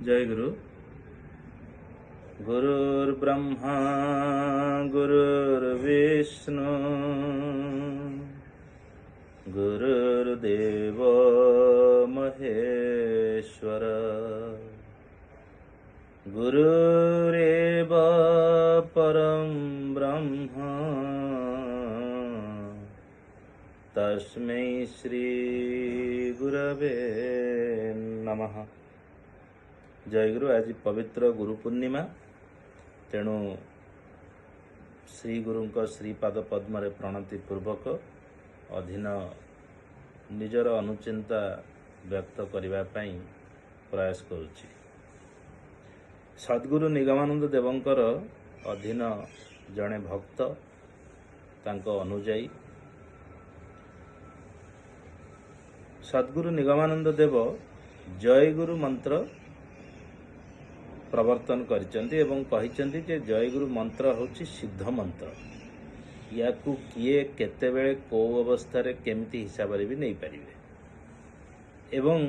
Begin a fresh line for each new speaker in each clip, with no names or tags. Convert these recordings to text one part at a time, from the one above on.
जय गुरु। गुरुर्ब्रह्मा गुरुर्विष्णु गुरुर्देव महेश्वर गुरुरेव परं ब्रह्म तस्मै श्री गुरवे नमः। जय गुरु। आज पवित्र गुरु पूर्णिमा, तेणु श्री गुरुंक श्रीपाद पद्म प्रणति पूर्वक अधीन निजर अनुचिंता व्यक्त करने प्रयास करुछि। सद्गुरु निगमानंद देवंकर अधीन जड़े भक्त तांको अनुजाई सद्गुरु निगमानंद देव जय गुरु मंत्र प्रवर्तन करिसेंती एवं कहिसेंती जे जय गुरु मंत्र होछि सिद्ध मंत्र। याकू किए केतेबेले को अवस्था रे केमिति हिसाब रे भी नहीं पारिबे। एवं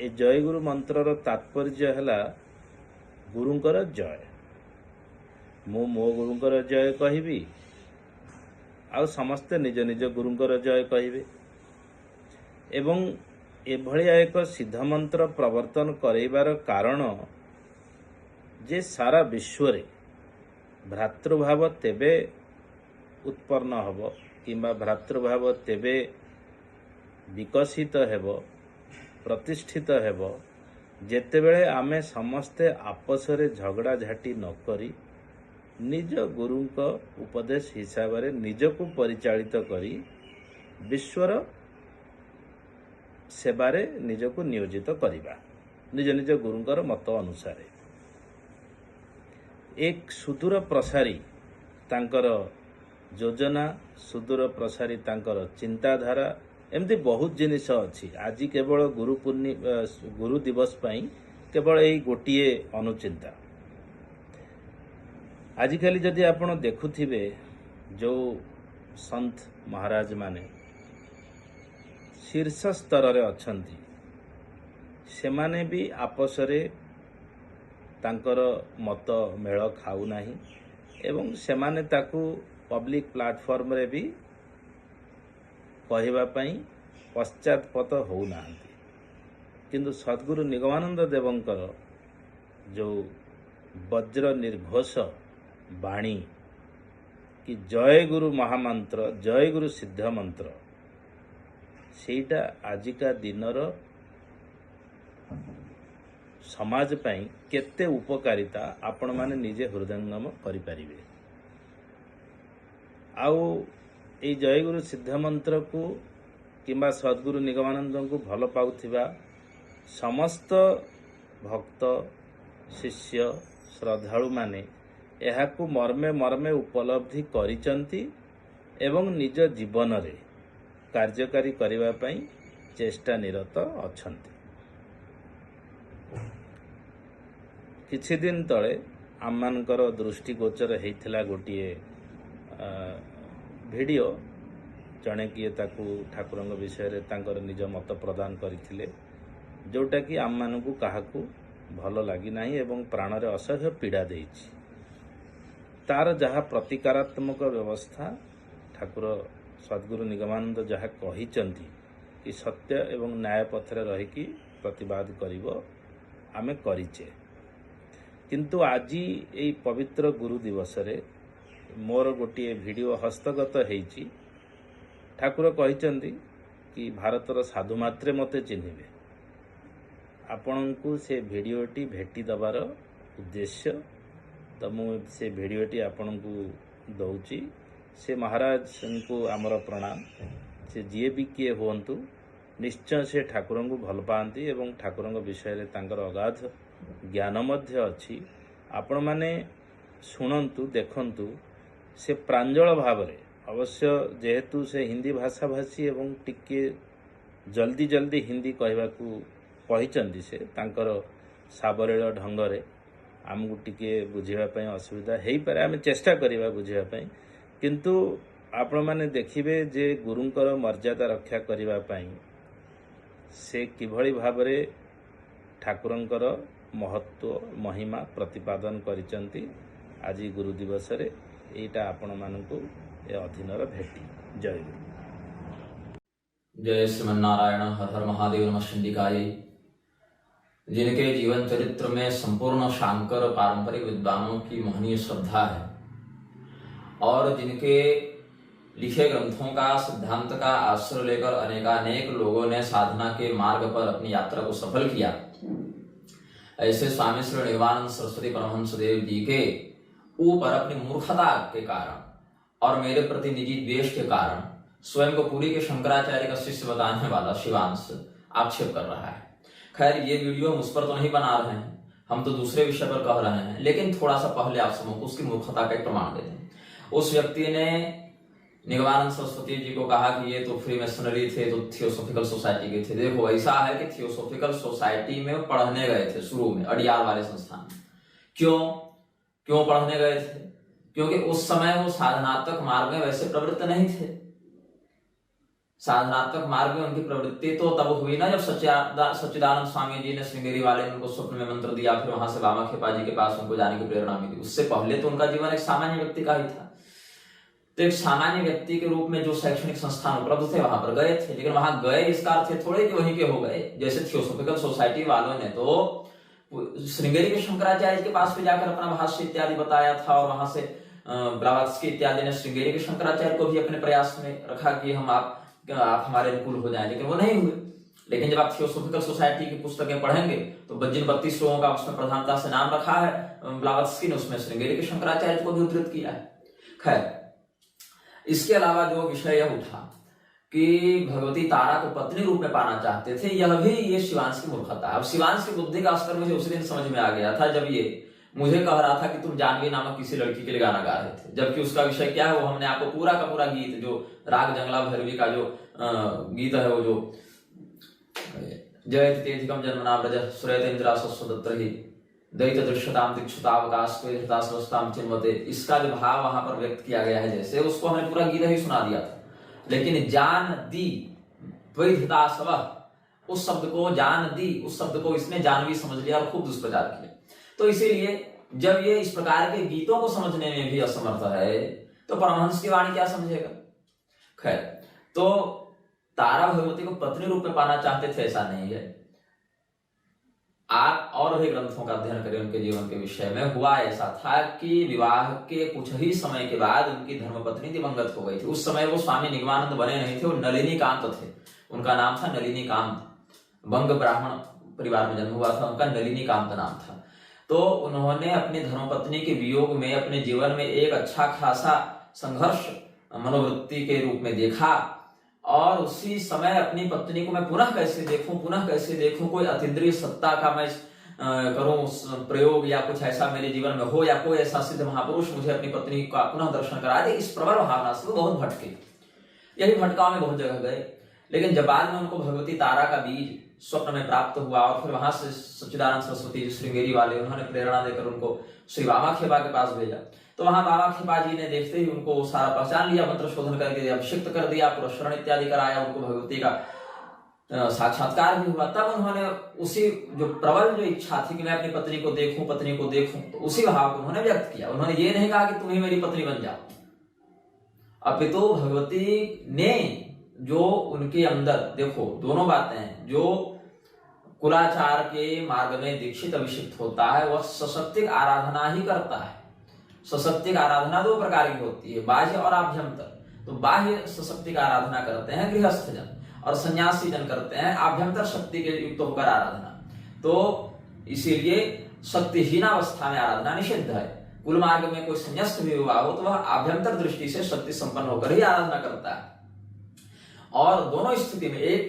ए जय गुरु मंत्रर तात्पर्य हला गुरुंकर जय। मो गुरुंकर जय कहिबी आ समस्ते निज निज गुरुंकर जय कहिबे। एवं एभलिया एक सिद्ध मंत्र प्रवर्तन करैबार कारण जे सारा विश्व रे भ्रातृभाव तेबे उत्पन्न हब किंबा भ्रातृभाव तेबे विकसित हेब प्रतिष्ठित हेब जेतेबेले आमे समस्ते आपस रे झगड़ा झाटी न करी निज गुरुंक उपदेश हिसाब रे निजको परिचालित करी विश्वर सेवारे निजको नियोजित करिबा निज निज गुरुंकर मत अनुसार। एक सुदूर प्रसारी तांकर योजना, सुदूर प्रसारी तांकर चिंताधारा, एमती बहुत जिनिस अच्छी। आज केवल गुरु दिवस पाई केवल यही गोटे अनुचिंता। आजिकल जदि आपण देखुथिबे जो संत महाराज माने शीर्ष स्तर रे अछंती, सेमाने भी आपस रे तांकर मत मेल खाऊ नाही एवं सेमाने ताकू पब्लिक प्लेटफॉर्म रे भी कहवा पई पश्चातपत हो नांती। किंतु सद्गुरु निगमानंद देवंकर जो वज्र निर्घोष बाणी कि जय गुरु महामंत्र, जय गुरु सिद्ध मंत्र, सेटा आजिका दिनर समाज पाई केते उपकारिता आपण माने निजे हृदयंगम करि परिबे। आउ ए जय गुरु सिद्ध मंत्र को किंबा सद्गुरु निगमानंद को भल पाउथिबा समस्त भक्त शिष्य श्रद्धालु माने एहाकू मर्मे मर्मे उपलब्धि करिचंती एवं निज जीवन रे कार्यकारी करिबा पई चेष्टा निरत अछंती। किछि दिन तले आममानकर दृष्टिगोचर हेइथिला गोटिए वीडियो। जणे किए ताकू ठाकुरंग विषय रे तांकर निज मत प्रदान करिथिले, जोटा कि आममानकू काहाकू भल लागी नाही एवं प्राण रे असह्य पीड़ा देइछि। तार जहा प्रतिकारात्मक व्यवस्था ठाकुर सद्गुरु निगमानंद जहा कहिचंती कि सत्य एवं न्याय पथरे रहिकी प्रतिवाद करिवो आमे करिचे। किंतु आज यही पवित्र गुरु दिवस रे मोर गोटे वीडियो हस्तगत हेइची। ठाकुर कहिचंती कि भारतर साधु मात्रे मते चिन्हिबे। आपणଙ୍କୁ से वीडियोटी भेटी दबार उद्देश्य तो मु से वीडियोटी आपणଙ୍କୁ दउची। से महाराज को आमर प्रणाम। से जीए भी किए हुंतु निश्चय से ठाकुर को भल पाती एवं ठाकुर विषय रे तांकर अगाध ज्ञान मध्य अच्छी। आपण माने शुणंतु देखंतु से प्रांजल भाव रे। अवश्य जेहेतु से हिंदी भाषा भाषी एवं टिके जल्दी जल्दी हिंदी कहवाकू कहिचंती, से तांकर साबरेल ढंग रे आमको टिके बुझेबा पई असुविधा हेई पारे। आमे चेष्टा करिबा बुझेबा पई, किंतु आपण माने देखिबे जे गुरुंकर मर्यादा रक्षा करिबा पई से किभଳି भाव रे ଠାକୁରଙ୍କର महत्व महिमा प्रतिपादन करिसंती आज गुरु दिवस रे एटा आपण मानकु ए अधीनर भेटी। जय गुरु।
जय श्रीमन्नारायण। हर हर महादेव। नमः शिंडिकाय। जिनके जीवन चरित्र में संपूर्ण शांकर पारंपरिक विद्वानों की महनीय श्रद्धा है और जिनके लिखे ग्रंथों का सिद्धांत का आश्रय लेकर अनेकानेक लोगों ने साधना के मार्ग पर अपनी यात्रा को सफल किया, ऐसे स्वामी श्री निर्वाणानंद सरस्वती परमहंस देव जी के ऊपर अपनी मूर्खता के कारण और मेरे प्रति निजी द्वेष के कारण स्वयं को पूरी के शंकराचार्य का शिष्य बताने वाला शिवांश आक्षेप कर रहा है। खैर, ये वीडियो हम उस पर तो नहीं बना रहे हैं, हम तो दूसरे विषय पर कह रहे हैं, लेकिन थोड़ा सा पहले आप सबको उसकी मूर्खता का एक प्रमाण देते हैं। उस व्यक्ति ने निगमानंद सरस्वती जी को कहा कि ये तो फ्री मिशनरी थे, तो थियोसॉफिकल सोसाइटी के थे। देखो, ऐसा है कि थियोसॉफिकल सोसाइटी में पढ़ने गए थे शुरू में, अडियार वाले संस्थान में। क्यों पढ़ने गए थे? क्योंकि उस समय वो साधनात्मक मार्ग में वैसे प्रवृत्त नहीं थे। साधनात्मक मार्ग में उनकी प्रवृत्ति तो तब हुई ना जब सच्चिदानंद स्वामी जी ने श्रृंगेरी वाले ने उनको स्वप्न में मंत्र दिया, फिर वहां से वामाखेपा जी के पास उनको जाने की प्रेरणा मिली। उससे पहले तो उनका जीवन एक सामान्य व्यक्ति का ही था। तो एक सामान्य व्यक्ति के रूप में जो शैक्षणिक संस्थान उपलब्ध थे वहां पर गए थे, लेकिन वहां गए इसका अर्थ थोड़े कि वहीं के हो गए। जैसे थियोसॉफिकल सोसाइटी वालों ने तो श्रृंगेरी के शंकराचार्य के पास भी जाकर अपना भाष्य इत्यादि बताया था और वहां से ब्लावत्स्की इत्यादि ने श्रृंगेरी के शंकराचार्य को भी अपने प्रयास में रखा कि हम आप हमारे अनुकूल हो जाएं, लेकिन वो नहीं हुए। लेकिन जब आप थियोसॉफिकल सोसाइटी की पुस्तकें पढ़ेंगे तो जिन 32 लोगों का उसमें प्रधानता से नाम रखा है ब्लावत्स्की ने, उसमें श्रृंगेरी के शंकराचार्य को भी उद्धृत किया है। खैर, इसके अलावा जो विषय यह उठा कि भगवती तारा को पत्नी रूप में पाना चाहते थे, यह भी ये शिवांश की मूर्खता है। अब शिवांश की बुद्धि का स्तर मुझे उसी दिन समझ में आ गया था जब ये मुझे कह रहा था कि तुम जानवी नामक किसी लड़की के लिए गाना गा रहे थे, जबकि उसका विषय क्या है वो हमने आपको पूरा का पूरा गीत, जो राग जंगला भैरवी का जो गीत है, वो जो जयति तेधिकम जन्मना व्रज श्रेयते इंद्रा सस्वदत्रहि दैत दृश्यताम दीक्षुतावकाश स्वस्थाम चिन्वते, इसका जो भाव वहां पर व्यक्त किया गया है, जैसे उसको हमने पूरा गीत ही सुना दिया था। लेकिन जान दी द्वैधता सब, उस शब्द को जान दी, उस शब्द को इसने जानवी समझ लिया और खूब दुष्प्रचार किया। तो इसीलिए जब ये इस प्रकार के गीतों को समझने में भी असमर्थ है तो परमहंस की वाणी क्या समझेगा। खैर, तो तारा भगवती को पत्नी रूप में पाना चाहते थे, ऐसा नहीं है। आप और भी ग्रंथों का अध्ययन करें उनके जीवन के विषय में। हुआ ऐसा था कि विवाह के कुछ ही समय के बाद उनकी धर्मपत्नी दिवंगत हो गई थी। उस समय वो स्वामी निगमानंद बने नहीं थे, वो नलिनी कांत थे। उनका नाम था नलिनी कांत। बंग ब्राह्मण परिवार में जन्म हुआ था, उनका नलिनी कांत नाम था। तो उन्होंने अपनी धर्मपत्नी के वियोग में अपने जीवन में एक अच्छा खासा संघर्ष मनोवृत्ति के रूप में देखा और उसी समय अपनी पत्नी को मैं पुनः कैसे देखूं, कोई अतीन्द्रिय सत्ता का मैं करूं प्रयोग या कुछ ऐसा मेरे जीवन में हो, या कोई ऐसा सिद्ध महापुरुष मुझे अपनी पत्नी का पुनः दर्शन करा दे। इस प्रबल भावना से वो बहुत भटके, यही भटकाव में बहुत जगह गए। लेकिन जब बाद में उनको भगवती तारा का बीज स्वप्न में प्राप्त हुआ और फिर वहां से सच्चिदानंद सरस्वती जी श्रृंगेरी वाले, उन्होंने प्रेरणा देकर उनको श्री वामाखेपा के पास भेजा। तो वहां वामाखेपा जी ने देखते ही उनको सारा पहचान लिया, मंत्र शोधन करके अभिषिक्त कर दिया, पुरस्करण इत्यादि कराया, उनको भगवती का साक्षात्कार भी हुआ। तब उन्होंने उसी जो प्रबल जो इच्छा थी कि मैं अपनी पत्नी को देखूं, तो उसी भाव को उन्होंने व्यक्त किया। उन्होंने ये नहीं कहा कि तुम ही मेरी पत्नी बन जाओ, अपितु भगवती ने जो उनके अंदर, देखो दोनों बातें हैं, जो कुलाचार के मार्ग में दीक्षित अभिषिक्त होता है वह सशक्तिक आराधना ही करता है। सशक्तिक आराधना दो प्रकार की होती है, बाह्य और आभ्यंतर। तो बाह्य सशक्तिक आराधना करते हैं गृहस्थ जन, और सन्यासी जन करते हैं आभ्यंतर शक्ति के युक्त होकर आराधना। तो इसीलिए शक्तिहीनावस्था में आराधना निषिद्ध है। कुल मार्ग में कोई संन्यास्त भी हुआ हो तो वह आभ्यंतर दृष्टि से शक्ति संपन्न होकर ही आराधना करता है। और दोनों स्थिति में एक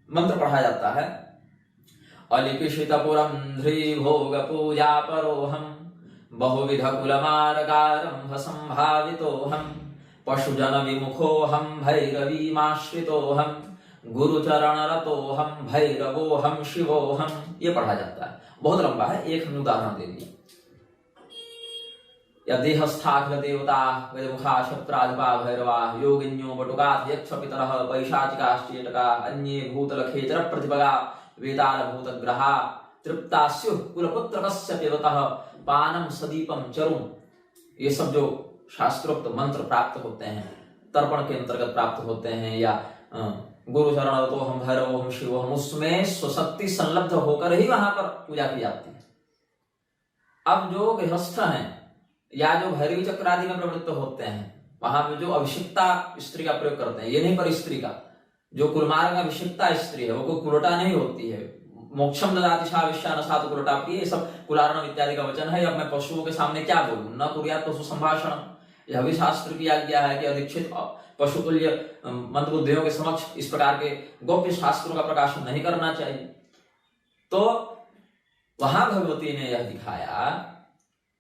मंत्र पढ़ा जाता है, अलिपिषित पुरम ध्री भोग पूजा परोहम बहुविध कुल मार्गारंभ संभावितोहम पशुजन विमुखोहम भैरवीमाश्रितोहम गुरुचरण रतोहम भैरवोहम शिवोहम। ये पढ़ा जाता है, बहुत लंबा है, एक हमने उदाहरण दे दिया। यदेहस्थाखिल देवता गजमुखा क्षत्राधिपा भैरवा योगिन्यो बटुकाथ यक्ष पितरः पैशाचिकाश्चेटका अन्ये भूतल खेचर प्रतिपगा वेताल भूतग्रहा तृप्तास्यु कुलपुत्र कस्यपेवतः पानम सदीपम चरुम। ये सब जो शास्त्रोक्त मंत्र प्राप्त होते हैं, तर्पण के अंतर्गत प्राप्त होते हैं, या गुरु चरण तो हम भैरव हम शिव हम, उसमें स्वशक्ति संलब्ध होकर ही वहां पर पूजा की जाती है। अब जो गृहस्थ हैं या जो भैरवी चक्र आदि में प्रवृत्त होते हैं, वहां पे जो अभिषिक्ता स्त्री का प्रयोग करते हैं, ये नहीं पर स्त्री का, जो कुलमार्ग में अभिषिक्ता स्त्री है वो कोई कुलटा नहीं होती है। मोक्षम ददाति शाविष्यान सातु कुलटा प्रिय, ये सब कुलारणम इत्यादि का वचन है। अब मैं पशुओं के सामने क्या बोलूं, न कुर्यात पशु संभाषण, यह भी शास्त्र की आज्ञा है कि अधिक्षित पशुतुल्य मंदबुद्धियों के समक्ष इस प्रकार के गोप्य शास्त्रों का प्रकाशन नहीं करना चाहिए। तो वहां भगवती ने यह दिखाया,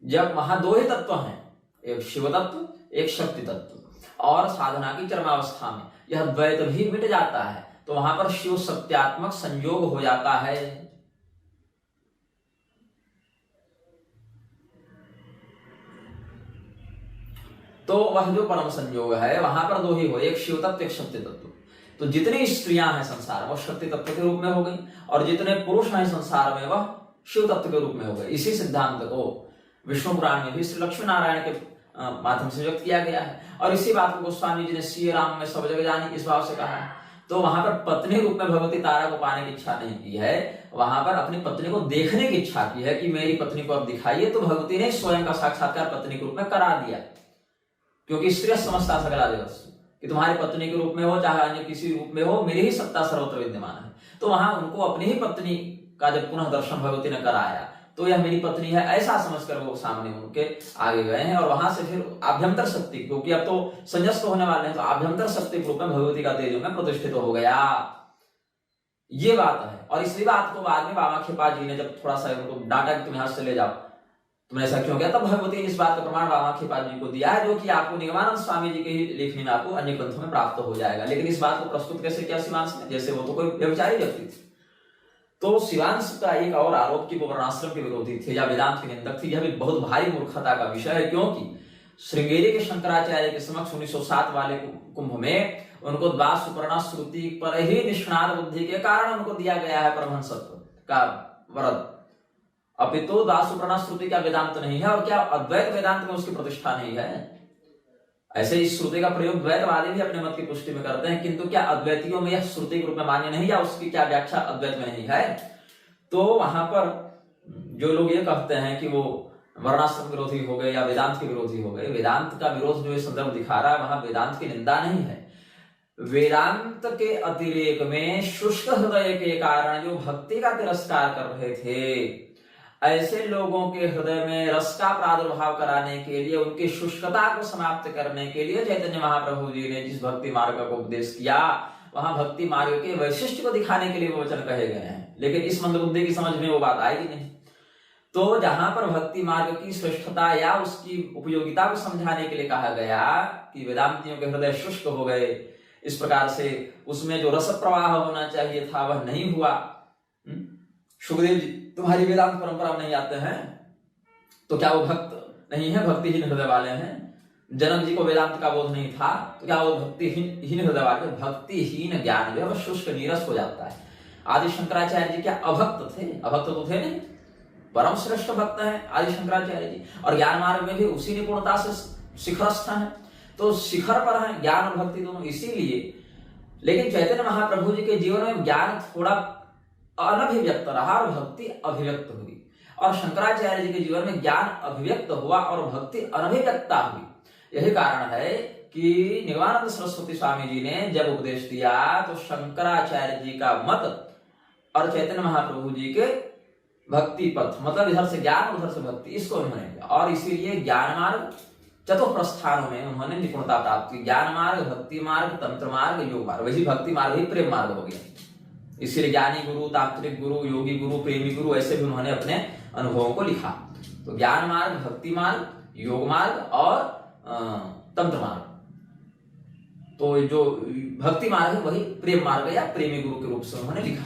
जब वहां दो ही तत्व हैं, एक शिव तत्व एक शक्ति तत्व, और साधना की चरमावस्था में यह द्वैत भी मिट जाता है, तो वहां पर शिव सत्यात्मक संयोग हो जाता है। तो वह जो परम संयोग है वहां पर दो ही हो, एक शिव तत्व एक शक्ति तत्व। तो जितनी स्त्रियां हैं संसार में वह शक्ति तत्व के रूप में हो गई, और जितने पुरुष हैं संसार में वह शिव तत्व के रूप में हो गए। इसी सिद्धांत को विष्णु पुराण में भी श्री लक्ष्मी नारायण के माध्यम से व्यक्त किया गया है, और इसी बात को गोस्वामी जी ने श्री राम में सब जगह जानी इस भाव से कहा है। तो वहां पर पत्नी रूप में भगवती तारा को पाने की इच्छा नहीं की है, वहां पर अपनी पत्नी को देखने की इच्छा की है कि मेरी पत्नी को अब दिखाइए। तो भगवती ने स्वयं का साक्षात्कार पत्नी के रूप में करा दिया, क्योंकि स्त्री समझता सकला दिवस कि तुम्हारी पत्नी के रूप में हो चाहे अन्य किसी रूप में हो, मेरी ही सत्ता सर्वत्र विद्यमान है। तो वहां उनको अपनी ही पत्नी का जब पुनः दर्शन भगवती ने कराया, तो यह मेरी पत्नी है ऐसा समझकर वो सामने उनके आगे गए हैं। और वहां से फिर आभ्यंतर शक्ति, क्योंकि अब तो संन्यास्त होने वाले हैं, तो आभ्यंतर शक्ति के रूप में भगवती का तेज में प्रतिष्ठित हो गया। ये बात है। और इसी बात को बाद में बाबा खेपा जी ने जब थोड़ा सा उनको डांटा कि तुम यहां से ले जाओ, तुमने ऐसा क्यों किया, तब भगवती ने इस बात का प्रमाण बाबा खेपा जी को दिया है, जो कि आपको निगमानंद स्वामी जी के ही लेखनी में आपको अन्य ग्रंथों में प्राप्त हो जाएगा। लेकिन इस बात को प्रस्तुत कैसे किया शिवांश ने, जैसे वो तो कोई व्यभिचारी व्यक्ति थे। तो शिवांश का एक और आरोप कि वो वर्णाश्रम के विरोधी थे या वेदांत के निंदक थे, यह भी बहुत भारी मूर्खता का विषय है। क्योंकि श्रृंगेरी के शंकराचार्य के समक्ष 1907 वाले कुंभ में उनको द्वास सुपर्णा श्रुति पर ही निष्णात बुद्धि के कारण उनको दिया गया है परमहंसत्व का वरद, अपितु द्वास सुपर्णा श्रुति का वेदांत नहीं है। और क्या अद्वैत वेदांत में उसकी प्रतिष्ठा नहीं है? ऐसे इस श्रुति का प्रयोग द्वैतवादी भी अपने मत की पुष्टि में करते हैं, किंतु क्या अद्वैतियों में यह श्रुति के रूप में मान्य नहीं, या उसकी क्या व्याख्या अद्वैत में नहीं है? तो वहां पर जो लोग ये कहते हैं कि वो वर्णाश्रम विरोधी हो गए या वेदांत के विरोधी हो गए, वेदांत का विरोध जो ये संदर्भ दिखा रहा है वहां वेदांत की निंदा नहीं है। वेदांत के अतिरेक में शुष्क हृदय के कारण जो भक्ति का तिरस्कार कर रहे थे, ऐसे लोगों के हृदय में रस का प्रादुर्भाव कराने के लिए, उनकी शुष्कता को समाप्त करने के लिए चैतन्य महाप्रभु जी ने जिस भक्ति मार्ग का उपदेश किया, वहां भक्ति मार्ग के वैशिष्ट्य को दिखाने के लिए वो वचन कहे गए हैं। लेकिन इस मंदबुद्धि की समझ में वो बात आएगी नहीं। तो जहां पर भक्ति मार्ग की श्रेष्ठता या उसकी उपयोगिता को समझाने के लिए कहा गया कि वेदांतियों के हृदय शुष्क हो गए, इस प्रकार से उसमें जो रस प्रवाह होना चाहिए था वह नहीं हुआ। सुखदेव जी तुम्हारी वेदांत परंपरा में नहीं आते हैं, तो क्या वो भक्त नहीं है, भक्तिहीन हृदय वाले हैं? जनक जी को वेदांत का बोध नहीं था, तो क्या वो भक्तिहीन हृदय वाले? भक्तिहीन ज्ञान जो है वह शुष्क नीरस हो जाता है। आदि शंकराचार्य जी क्या अभक्त थे? अभक्त तो थे नहीं, परम श्रेष्ठ भक्त है आदि शंकराचार्य जी, और ज्ञान मार्ग में भी उसी निपुणता से शिखरस्थ है। तो शिखर पर है ज्ञान और भक्ति दोनों। इसीलिए लेकिन चैतन्य महाप्रभु जी के जीवन में ज्ञान थोड़ा अनभिव्यक्त रहा और भक्ति अभिव्यक्त हुई, और शंकराचार्य जी के जीवन में ज्ञान अभिव्यक्त हुआ और भक्ति अनभिव्यक्ता हुई। यही कारण है कि निगमानंद सरस्वती स्वामी जी ने जब उपदेश दिया तो शंकराचार्य जी का मत और चैतन्य महाप्रभु जी के भक्ति पथ, मतलब इधर से ज्ञान उधर से भक्ति, इसको उन्होंने किया। और इसीलिए ज्ञान मार्ग चतुप्रस्थानों में उन्होंने निपुणता प्राप्त की। ज्ञान मार्ग, भक्ति मार्ग, तंत्र मार्ग, योग मार्ग। वही भक्ति मार्ग ही प्रेम मार्ग हो गया। इसीलिए ज्ञानी गुरु, तांत्रिक गुरु, योगी गुरु, प्रेमी गुरु, ऐसे भी उन्होंने अपने अनुभवों को लिखा। तो ज्ञान मार्ग, भक्ति मार्ग, योग मार्ग और तंत्र मार्ग। तो जो भक्ति मार्ग है वही प्रेम मार्ग या प्रेमी गुरु के रूप से उन्होंने लिखा।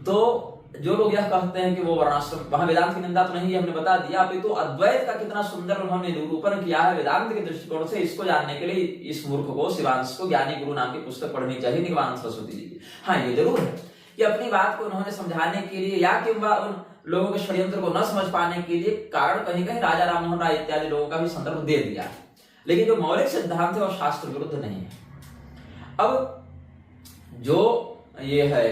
तो जो लोग यह कहते हैं कि वो वर्णाश्रम, वहां वेदांत की निंदा तो नहीं, हमने बता दिया। अभी तो अद्वैत का कितना सुंदर उन्होंने निरूपण किया है वेदांत के दृष्टिकोण से, इसको जानने के लिए इस मूर्ख को, शिवांश को ज्ञानी गुरु नाम की पुस्तक पढ़नी चाहिए निगमानंद सरस्वती जी की। हाँ, ये जरूर है कि अपनी बात को उन्होंने समझाने के लिए या किंवा उन लोगों के षड्यंत्र को न समझ पाने के लिए कारण कहीं कहीं राजा राममोहन राय इत्यादि लोगों का भी संदर्भ दे दिया, लेकिन जो मौलिक सिद्धांत है वो शास्त्र विरुद्ध नहीं है। अब जो ये है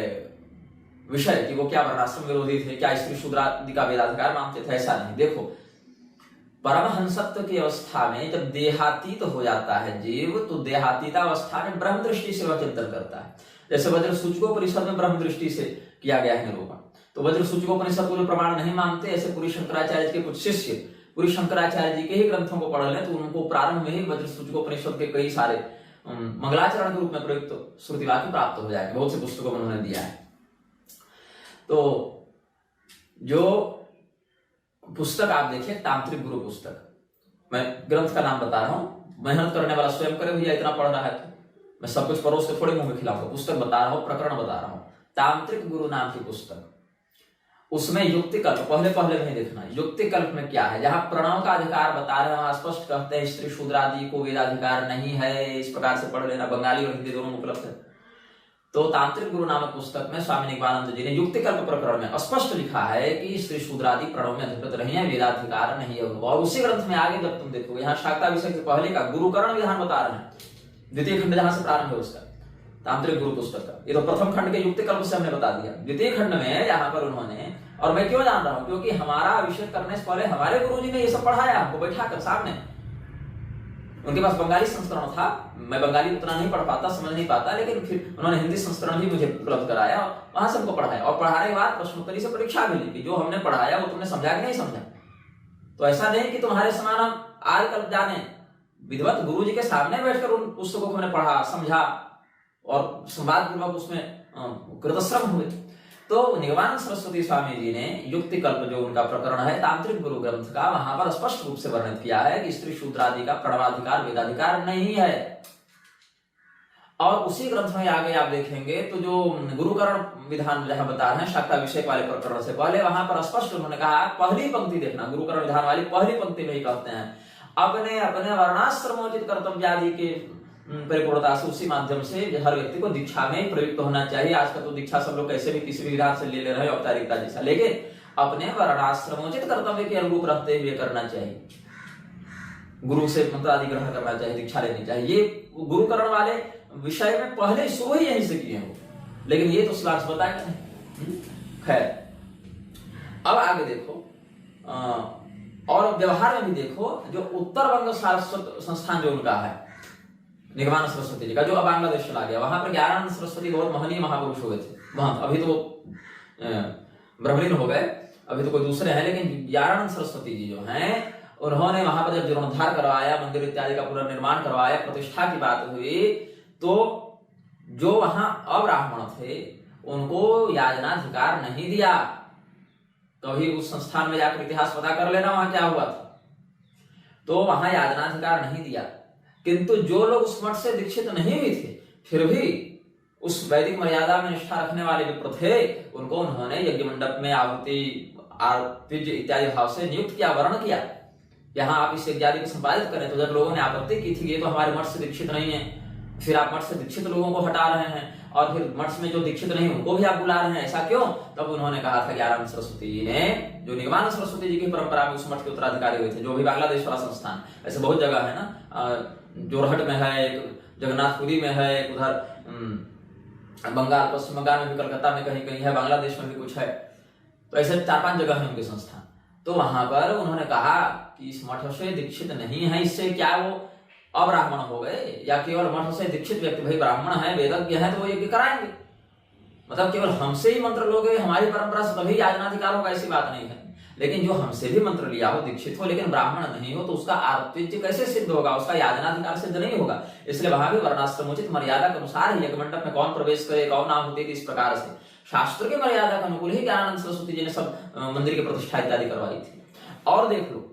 विषय कि वो क्या वर्णाश्रम विरोधी थे, क्या स्त्री शूद्र आदि का वेदाधिकार मानते थे, ऐसा नहीं। देखो, परमहंसत्व की अवस्था में जब देहातीत हो जाता है जीव, तो देहातीता अवस्था में ब्रह्म दृष्टि से वह चिंतन करता है। जैसे वज्र सूचकोपनिषद में ब्रह्म दृष्टि से किया गया है निरूपण, तो वज्र सूचकोपनिषद को जो प्रमाण नहीं मानते, ऐसे पूरी शंकराचार्य के कुछ शिष्य पूरी शंकराचार्य जी के ही ग्रंथों को पढ़ लें तो उनको प्रारंभ में ही वज्र सूचकोपनिषद के कई सारे मंगलाचरण के रूप में प्रयुक्त श्रुति वाक्य प्राप्त हो जाएंगे। बहुत से पुस्तकों में उन्होंने दिया है। तो जो पुस्तक आप देखिए, तांत्रिक गुरु पुस्तक, मैं ग्रंथ का नाम बता रहा हूं, मेहनत करने वाला स्वयं करे, भैया इतना पढ़ रहा है तो मैं सब कुछ परोस के थोड़े मुंह में खिलाऊंगा। पुस्तक बता रहा हूं, प्रकरण बता रहा हूं, तांत्रिक गुरु नाम की पुस्तक। उसमें युक्तिकल्प, पहले में देखना युक्तिकल्प में क्या है, जहां प्रणव का अधिकार बता रहे हैं, वहां स्पष्ट कहते हैं स्त्री शूद्र आदि को वेदाधिकार नहीं है। इस प्रकार से पढ़ लेना, बंगाली और हिंदी दोनों उपलब्ध है। तो तांत्रिक गुरु नामक पुस्तक में स्वामी निगमानंद जी ने युक्तिकल्प प्रकरण में स्पष्ट लिखा है कि स्त्री शूद्र आदि प्रणव में अधिकृत नहीं है, वेदाधिकार नहीं है उनको। और उसी ग्रंथ में आगे जब तुम देखोगे, यहाँ शाक्ता विषय से पहले का गुरुकरण विधान बता रहे हैं, द्वितीय खंड जहां से प्रारंभ है उसका, तांत्रिक गुरु पुस्तक का। ये तो प्रथम खंड के युक्तिकल्प से हमने बता दिया। द्वितीय खंड में यहाँ पर उन्होंने, और मैं क्यों जान रहा हूं, क्योंकि हमारा अभिषेक करने से पहले हमारे गुरुजी ने ये सब पढ़ाया हमको बैठा कर सामने। उनके पास बंगाली संस्करण था, मैं बंगाली उतना नहीं पढ़ पाता, समझ नहीं पाता, लेकिन फिर उन्होंने हिंदी संस्करण भी मुझे उपलब्ध कराया और वहां से हमको पढ़ाया। और पढ़ाने के बाद प्रश्नोत्तरी से परीक्षा भी ली कि जो हमने पढ़ाया वो तुमने समझा कि नहीं समझा। तो ऐसा नहीं कि तुम्हारे समान हम आज कल जाने, विधिवत गुरु जी के सामने बैठकर उन पुस्तकों को मैंने पढ़ा, समझा और संवाद पूर्वक उसमें कृतश्रम हुए। तो निगमानंद सरस्वती स्वामी जी ने युक्तिकल्प, जो उनका प्रकरण है तांत्रिक गुरु ग्रंथ का, वहां पर स्पष्ट रूप से वर्णित किया है कि स्त्री शूद्र आदि का प्रणवाधिकार वेदाधिकार नहीं है। और उसी ग्रंथ में आगे आप देखेंगे तो जो गुरुकरण विधान जहां बता रहे हैं शाक्ता विषय वाले प्रकरण से पहले, वहां पर स्पष्ट उन्होंने कहा, पहली पंक्ति देखना, गुरुकरण विधान वाली पहली पंक्ति में ही कहते हैं, अपने अपने वर्णाश्रमोचित कर्तव्य आदि के परिपूर्णता से, उसी माध्यम से हर व्यक्ति को दीक्षा में प्रयुक्त होना चाहिए। आजकल तो दीक्षा सब लोग कैसे भी किसी भी विधान से ले रहे हैं औपचारिकता जैसा, लेकिन अपने वर्णाश्रमोचित कर्तव्य के अनुरूप रहते हुए करना चाहिए। गुरु से मंत्र आदि ग्रहण करना चाहिए, दीक्षा लेनी चाहिए। ये गुरुकरण वाले विषय में पहले शुरू ही यहीं से किए हैं, लेकिन ये तो श्लाघ बताया नहीं। खैर, अब आगे देखो, और व्यवहार में भी देखो, जो उत्तर बंग सारस्वत संस्थान जो उनका है निगमानंद सरस्वती जी का, जो अब बांग्लादेश चला गया, वहां पर ज्ञानानंद सरस्वती बहुत महनीय महापुरुष हुए थे वहां। अभी तो ब्रह्मलीन हो गए, अभी तो कोई दूसरे हैं, लेकिन ज्ञानानंद सरस्वती जी जो हैं, उन्होंने वहां पर जब जीर्णोद्धार करवाया, मंदिर इत्यादि का पुनर्निर्माण करवाया, प्रतिष्ठा की बात हुई, तो जो वहां अब्राह्मण थे उनको याचनाधिकार नहीं दिया। कभी उस संस्थान में जाकर इतिहास पता कर लेना वहां क्या हुआ था। तो वहां याचनाधिकार नहीं दिया, किंतु जो लोग उस मठ से दीक्षित नहीं हुए थे, फिर भी उस वैदिक मर्यादा में निष्ठा रखने वाले विप्र थे, उनको उन्होंने यज्ञ मंडप में आहुति आर्तिज्य इत्यादि भाव से नियुक्त किया, वर्ण किया, यहाँ आप इस यज्ञ को संपादित करें। तो जब लोगों ने आपत्ति की थी कि ये तो हमारे मठ से दीक्षित नहीं है, फिर आप मठ से दीक्षित लोगों को हटा रहे हैं, और फिर मठ में जो दीक्षित नहीं उनको भी आप बुला रहे हैं, ऐसा क्यों? तब उन्होंने कहा था ज्ञानानंद सरस्वती जी ने, जो निगमानंद सरस्वती जी की परंपरा में उस मठ के उत्तराधिकारी हुए थे, जो भी बांग्लादेश वाला संस्थान, ऐसे बहुत जगह है ना, जोरहट में है, जगन्नाथपुरी में है, उधर बंगाल, पश्चिम बंगाल में भी, कलकत्ता में कहीं कहीं है, बांग्लादेश में भी कुछ है, तो ऐसे 4-5 जगह है उनके संस्थान। तो वहां पर उन्होंने कहा कि इस मठ से दीक्षित नहीं है, इससे क्या वो अब्राह्मण हो गए, या केवल मठ से दीक्षित व्यक्ति भाई ब्राह्मण है, वेदज्ञ है, तो वो यज्ञ कराएंगे, मतलब केवल हमसे ही मंत्र लोगे, हमारी परंपरा से तभी याचनाधिकार होगा, ऐसी बात नहीं है। लेकिन जो हमसे भी मंत्र लिया हो, दीक्षित हो, लेकिन ब्राह्मण नहीं हो, तो उसका आर्तिज्य कैसे सिद्ध होगा, उसका याचनाधिकार सिद्ध नहीं होगा। इसलिए वहां भी वर्णाश्रमोचित मर्यादा के अनुसार यज्ञ मंडप में कौन प्रवेश करे, कौन नाम होते, इस प्रकार से शास्त्र की मर्यादा के अनुकूल ही ज्ञानानंद सरस्वती जी ने सब मंदिर की प्रतिष्ठा इत्यादि करवाई थी। और देख लो,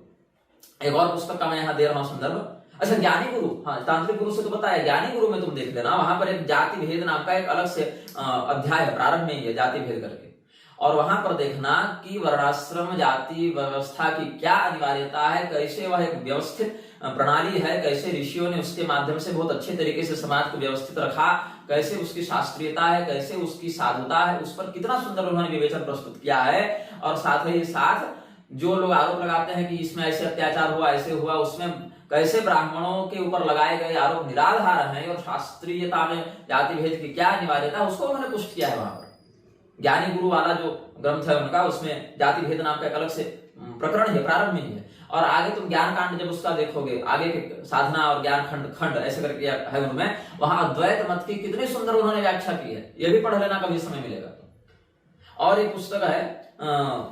एक और पुस्तक का मैं यहाँ दे रहा हूँ संदर्भ। अच्छा, ज्ञानी गुरु, हाँ, तांत्रिक गुरु से तो बताया, ज्ञानी गुरु में तुम देख लेना, वहां पर एक जाति भेद नाम का एक अलग से अध्याय है, प्रारंभ में ही है, जाति भेद करके। और वहां पर देखना कि वर्णाश्रम जाति व्यवस्था की क्या अनिवार्यता है, कैसे वह एक व्यवस्थित प्रणाली है, कैसे ऋषियों ने उसके माध्यम से बहुत अच्छे तरीके से समाज को व्यवस्थित रखा, कैसे उसकी शास्त्रीयता है, कैसे उसकी साधुता है, उस पर कितना सुंदर उन्होंने विवेचन प्रस्तुत किया है। और साथ ही साथ जो लोग आरोप लगाते हैं कि इसमें ऐसे अत्याचार हुआ, ऐसे हुआ, उसमें कैसे ब्राह्मणों के ऊपर लगाए गए आरोप निराधार हैं और शास्त्रीयता में जाति भेद की क्या अनिवार्यता, उसको उन्होंने पुष्ट किया है। वहां पर ज्ञानी गुरु वाला जो ग्रंथ है उनका, उसमें जाति भेद नाम का एक अलग से प्रकरण है, प्रारंभ में ही है। और आगे तुम ज्ञान कांड जब उसका देखोगे, आगे के साधना और ज्ञान खंड ऐसे करके है उनमें, वहां अद्वैत मत की कितनी सुंदर उन्होंने व्याख्या की है। ये भी पढ़ लेना कभी समय मिलेगा तो। और एक पुस्तक है,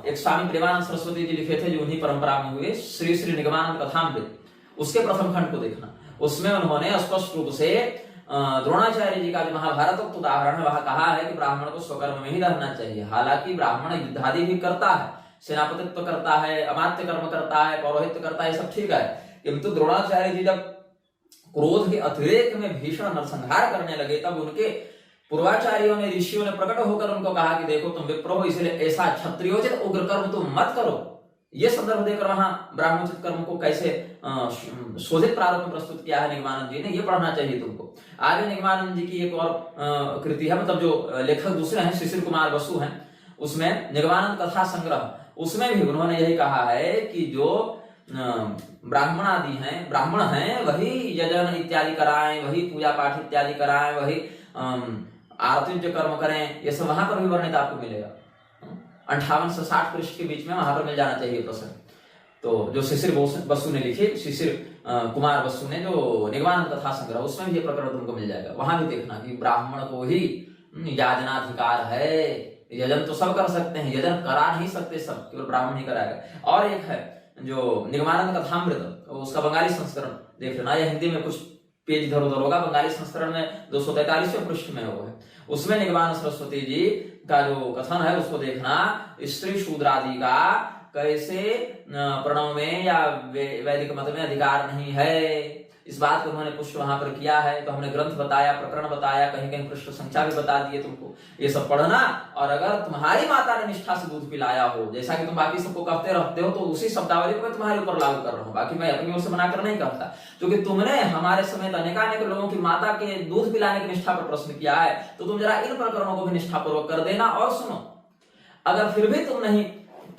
एक स्वामी प्रेमानंद सरस्वती जी लिखे थे, जो उन्हीं परंपरा में हुए, श्री श्री निगमानंद कथामृत, उसके प्रथम खंड को देखना। उसमें उन्होंने स्पष्ट रूप से द्रोणाचार्य जी का जो महाभारत उदाहरण है, वहां कहा है कि ब्राह्मण को स्वकर्म में ही रहना चाहिए। हालांकि ब्राह्मण युद्धादि भी करता है, सेनापतित्व करता है, अमात्य कर्म करता है, पौरोहित्य करता है, सब ठीक है, किंतु द्रोणाचार्य जी जब क्रोध के अतिरेक में भीषण नरसंहार करने लगे, तब उनके पूर्वाचार्यों ने, ऋषियों ने प्रकट होकर उनको कहा कि देखो तुम विप्र हो, इसलिए ऐसा क्षत्रियोचित उग्र कर्म तुम मत करो। ये संदर्भ देकर वहां ब्राह्मणोचित कर्म को कैसे शोधित प्रारूप में प्रस्तुत किया है निगमानंद जी ने, ये पढ़ना चाहिए तुमको। आगे निगमानंद जी की एक और कृति है, मतलब जो लेखक दूसरे हैं, शिशिर कुमार बसु हैं, उसमें निगमानंद कथा संग्रह, उसमें भी उन्होंने यही कहा है कि जो ब्राह्मण आदि हैं, ब्राह्मण हैं, वही यजन इत्यादि कराएं, वही पूजा पाठ इत्यादि कराएं, वही आरती कर्म करें, ये सब वहां पर भी वर्णित आपको मिलेगा। 58 से 60 पृष्ठ के बीच में वहां पर मिल जाना चाहिए प्रसंग। तो जो शिशिर बसु ने लिखी, शिशिर कुमार बसु ने जो निगमानंद कथा संग्रह, उसमें भी ये प्रकरण तुमको मिल जाएगा। वहां भी देखना कि ब्राह्मण को ही याजनाधिकार है। यजन तो सब कर सकते हैं, यजन करा नहीं सकते सब, केवल ब्राह्मण ही कराएगा। और एक है जो निगमानंद कथामृत, उसका बंगाली संस्करण देख लेना, या हिंदी में कुछ पेज इधर उधर होगा, बंगाली संस्करण में 243वें पृष्ठ में होगा। उसमें निगमानंद सरस्वती जी का जो कथन है उसको देखना, स्त्री शूद्र आदि का कैसे प्रणव में या वैदिक मत में अधिकार नहीं है, इस बात को उन्होंने पुष्ट वहां पर किया है। तो हमने ग्रंथ बताया, प्रकरण बताया, कहीं कहीं पृष्ठ संख्या भी बता दिए तुमको, ये सब पढ़ना। और अगर तुम्हारी माता ने निष्ठा से दूध पिलाया हो, जैसा कि तुम बाकी सबको कहते रहते हो, तो उसी शब्दावली को मैं तुम्हारे ऊपर लागू कर रहा हूँ, बाकी मैं अपनी ओर से बनाकर नहीं कहता। क्योंकि तुमने हमारे समेत अनेकानेक लोगों की माता के दूध पिलाने की निष्ठा पर प्रश्न किया है, तो तुम जरा इन प्रकरणों को भी निष्ठापूर्वक कर देना। और सुनो, अगर फिर भी तुम नहीं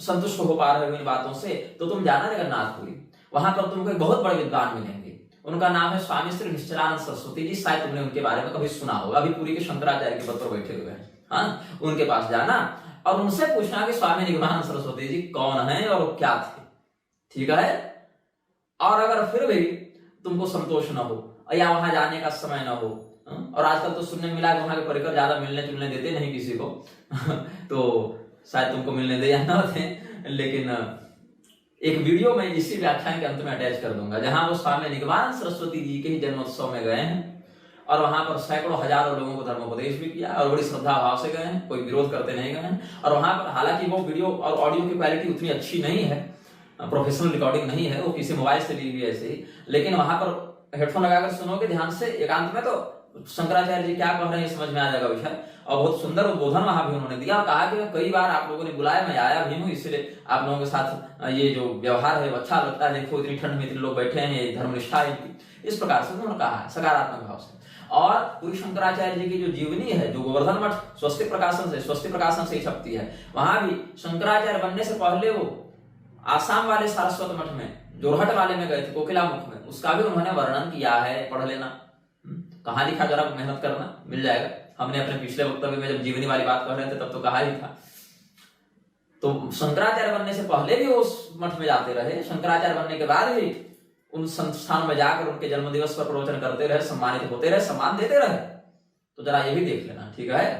संतुष्ट हो पा रहे हो इन बातों से, तो तुम जाना जगन्नाथपुरी, वहां पर तुमको एक बहुत बड़े विद्वान मिलेंगे। उनका नाम है स्वामी श्री निश्चलानंद सरस्वती जी, शायद तुमने उनके बारे में कभी सुना होगा। अभी पुरी के शंकराचार्य के पद पर बैठे हुए हैं। हाँ, उनके पास जाना और उनसे पूछना कि स्वामी निगमानंद सरस्वती जी कौन है और क्या थे, ठीक है। और अगर फिर भी तुमको संतोष न हो या वहां जाने का समय न हो, और आजकल तो सुनने मिला कि वहां के परिकर ज्यादा मिलने जुलने देते नहीं किसी को तो शायद तुमको मिलने दे या न दे, लेकिन एक वीडियो मैं इसी व्याख्यान के अंत में अटैच कर दूंगा, जहां वो स्वामी निगमानंद सरस्वती जी के ही जन्मोत्सव में गए हैं और वहां पर सैकड़ों हजारों लोगों को धर्मोपदेश भी किया और बड़ी श्रद्धा भाव से गए हैं, कोई विरोध करते नहीं गए हैं। और वहां पर हालांकि वो वीडियो और ऑडियो की क्वालिटी उतनी अच्छी नहीं है, प्रोफेशनल रिकॉर्डिंग नहीं है, वो किसी मोबाइल से ली हुई ऐसे ही, लेकिन वहां पर हेडफोन लगाकर सुनोगे ध्यान से एकांत में, तो शंकराचार्य जी क्या कह रहे हैं समझ में आ जाएगा विषय। और बहुत सुंदर उद्बोधन वहां भी उन्होंने दिया और कहा कि कई बार आप लोगों ने बुलाया, मैं आया भी हूँ, इसलिए आप लोगों के साथ ये जो व्यवहार है वो अच्छा लगता है। देखो इतनी ठंड में इतने लोग बैठे हैं, ये धर्मनिष्ठा है, इस प्रकार से उन्होंने कहा है सकारात्मक भाव से। और पूरी शंकराचार्य जी की जो जीवनी है, जो गोवर्धन मठ स्वस्ति प्रकाशन से छपती है, वहां भी शंकराचार्य बनने से पहले वो आसाम वाले सारस्वत मठ में, जोरहट वाले में गए थे, कोकिलामुख में, उसका भी उन्होंने वर्णन किया है, पढ़ लेना। कहाँ लिखा, जरा मेहनत करना, मिल जाएगा। हमने अपने पिछले वक्तव्य में जब जीवनी वाली बात कर रहे थे तब तो कहा ही था। तो शंकराचार्य बनने से पहले भी वो उस मठ में जाते रहे, शंकराचार्य बनने के बाद भी उन संस्थान में जाकर उनके जन्मदिवस पर प्रवचन करते रहे, सम्मानित होते रहे, सम्मान देते रहे। तो जरा ये भी देख लेना, ठीक है।